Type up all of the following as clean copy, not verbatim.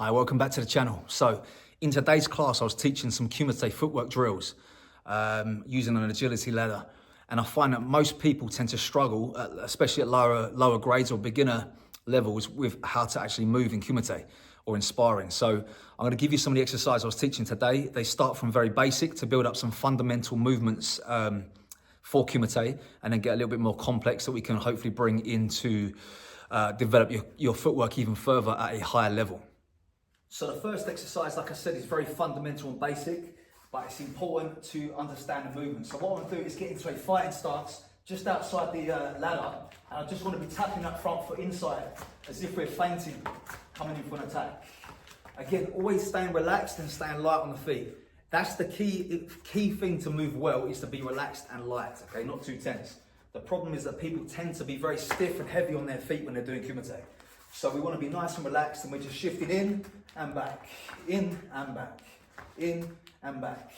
Hi, welcome back to the channel. So in today's class, I was teaching some kumite footwork drills using an agility ladder. And I find that most people tend to struggle, especially at lower grades or beginner levels, with how to actually move in kumite or in sparring. So I'm going to give you some of the exercises I was teaching today. They start from very basic to build up some fundamental movements for kumite, and then get a little bit more complex that we can hopefully bring into develop your footwork even further at a higher level. So the first exercise, like I said, is very fundamental and basic, but it's important to understand the movement. So what I want to do is get into a fighting stance just outside the ladder, and I just want to be tapping that front foot inside as if we're feinting, coming in for an attack. Again, always staying relaxed and staying light on the feet. That's the key thing to move well, is to be relaxed and light, okay, not too tense. The problem is that people tend to be very stiff and heavy on their feet when they're doing kumite. So we want to be nice and relaxed, and we're just shifting in and back, in and back, in and back.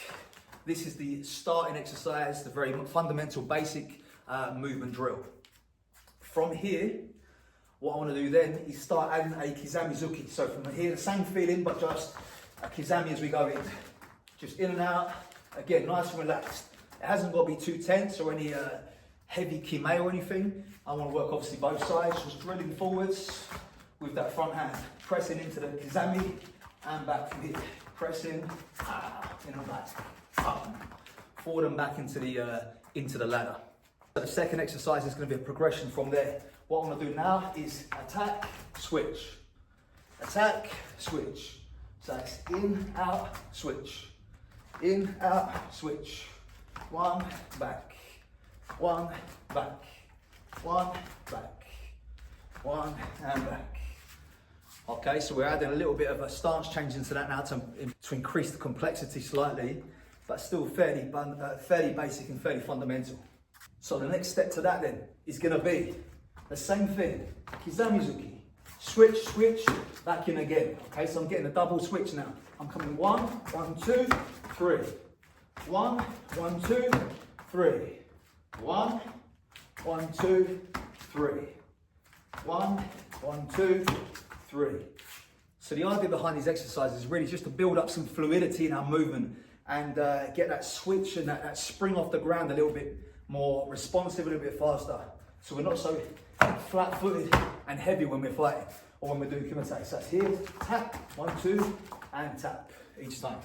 This is the starting exercise, the very fundamental basic movement drill. From here, what I want to do then is start adding a kizami-zuki. So from here, the same feeling, but just a kizami as we go in. Just in and out, again, nice and relaxed. It hasn't got to be too tense or any heavy kime or anything. I want to work obviously both sides, just drilling forwards with that front hand, pressing into the kizami and back from here. Pressing, in and back, up, forward and back into the ladder. So the second exercise is going to be a progression from there. What I want to do now is attack, switch, attack, switch. So it's in, out, switch, in, out, switch. One, back, one, back, one, back, one, and back. Okay, so we're adding a little bit of a stance change into that now to increase the complexity slightly, but still fairly basic and fairly fundamental. So the next step to that then is going to be the same thing, kizami-zuki, switch, switch, back in again. Okay, so I'm getting a double switch now. I'm coming 1, 1, 2, 3. 1, 1, 2, 3. 1, 1, 2, 3. 1, 1, 2, 3. So the idea behind these exercises is really just to build up some fluidity in our movement and get that switch and that spring off the ground a little bit more responsive, a little bit faster. So we're not so flat-footed and heavy when we're fighting or when we're doing kumite. So that's here, tap, 1, 2, and tap each time.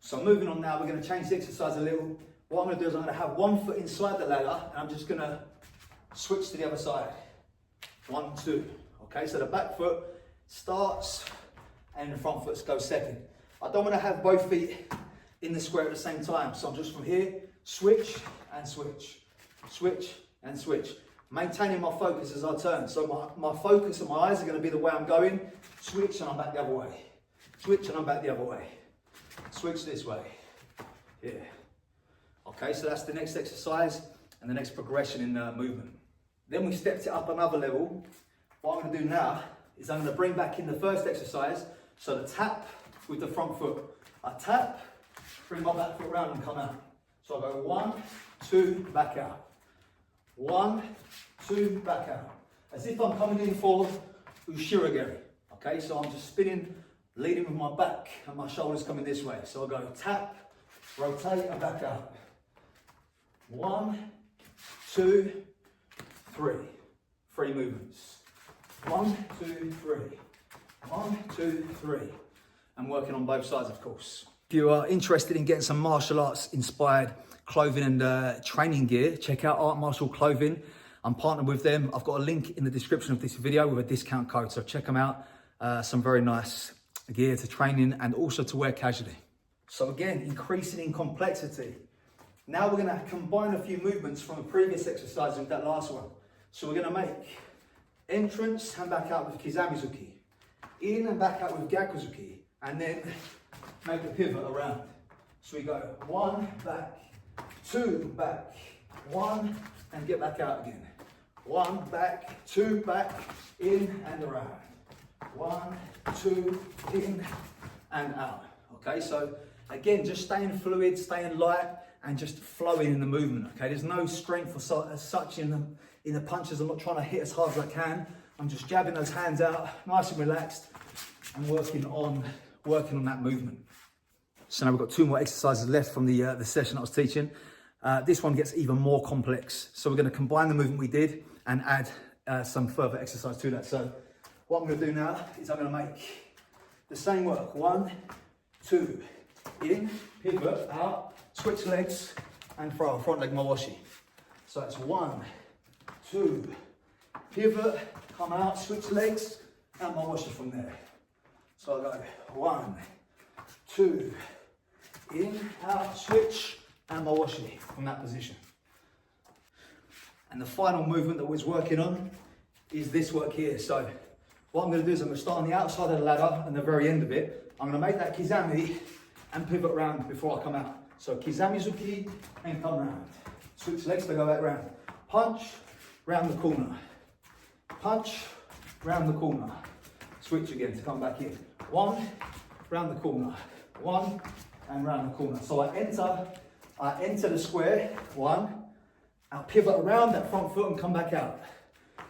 So moving on now, we're going to change the exercise a little. What I'm going to do is I'm going to have one foot inside the ladder, and I'm just going to switch to the other side. 1, 2. Okay, so the back foot starts and the front foot goes second. I don't want to have both feet in the square at the same time. So I'm just from here, switch and switch, switch and switch. Maintaining my focus as I turn. So my focus and my eyes are going to be the way I'm going. Switch and I'm back the other way. Switch and I'm back the other way. Switch this way. Yeah. Okay, so that's the next exercise and the next progression in movement. Then we stepped it up another level. What I'm going to do now is I'm going to bring back in the first exercise. So the tap with the front foot. I tap, bring my back foot around and come out. So I go 1, 2, back out. 1, 2, back out. As if I'm coming in for ushirageri. Okay, so I'm just spinning, leading with my back and my shoulders coming this way. So I go tap, rotate and back out. 1, 2, 3. 3 movements. 1, 2, 3. 1, 2, 3. I'm working on both sides, of course. If you are interested in getting some martial arts inspired clothing and training gear, check out Art Martial Clothing. I'm partnered with them. I've got a link in the description of this video with a discount code, so check them out. Some very nice gear to training and also to wear casually. So again, increasing in complexity. Now we're going to combine a few movements from the previous exercise with that last one. So we're going to make entrance and back out with kizami-zuki, in and back out with gyaku-zuki, and then make a pivot around. So we go 1, back, 2, back, 1, and get back out again. 1, back, 2, back, in and around. 1, 2, in and out. Okay, so again, just staying fluid, staying light, and just flowing in the movement. Okay, there's no strength as such in the punches. I'm not trying to hit as hard as I can. I'm just jabbing those hands out, nice and relaxed, and working on that movement. So now we've got 2 more exercises left from the session I was teaching. This one gets even more complex. So we're going to combine the movement we did and add some further exercise to that. So what I'm going to do now is I'm going to make the same work. 1, 2, in, pivot, out, switch legs, and throw a front leg mawashi. So it's 1, 2, pivot, come out, switch legs, and mawashi from there. So I go 1, 2, in, out, switch, and mawashi from that position. And the final movement that we're working on is this work here. So what I'm going to do is I'm going to start on the outside of the ladder and the very end of it. I'm going to make that kizami and pivot round before I come out. So kizami zuki and come round. Switch legs to go back round. Punch, round the corner. Punch, round the corner. Switch again to come back in. 1, round the corner. 1, and round the corner. So I enter the square. 1, I'll pivot around that front foot and come back out.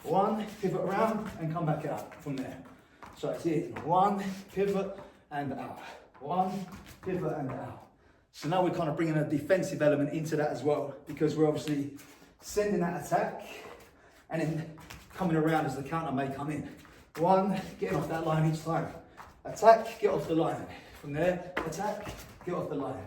1, pivot around and come back out from there. So it's in. 1, pivot and out. 1, pivot and out. So now we're kind of bringing a defensive element into that as well, because we're obviously sending that attack and then coming around as the counter may come in. 1, getting off that line each time. Attack, get off the line. From there, attack, get off the line.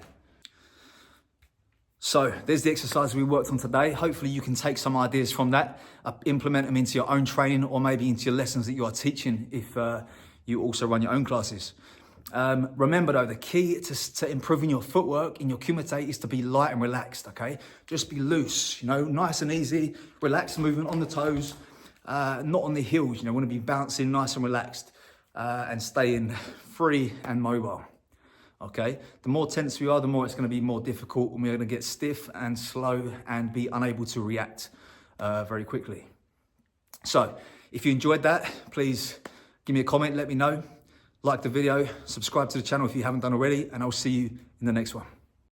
So there's the exercise we worked on today. Hopefully you can take some ideas from that, implement them into your own training or maybe into your lessons that you are teaching if you also run your own classes. Remember though, the key to improving your footwork in your kumite is to be light and relaxed, okay? Just be loose, nice and easy, relaxed movement on the toes, not on the heels, want to be bouncing nice and relaxed and staying free and mobile. Okay, the more tense we are, the more it's going to be more difficult, and we're going to get stiff and slow and be unable to react very quickly. So if you enjoyed that, please give me a comment, let me know. Like the video, subscribe to the channel if you haven't done already, and I'll see you in the next one.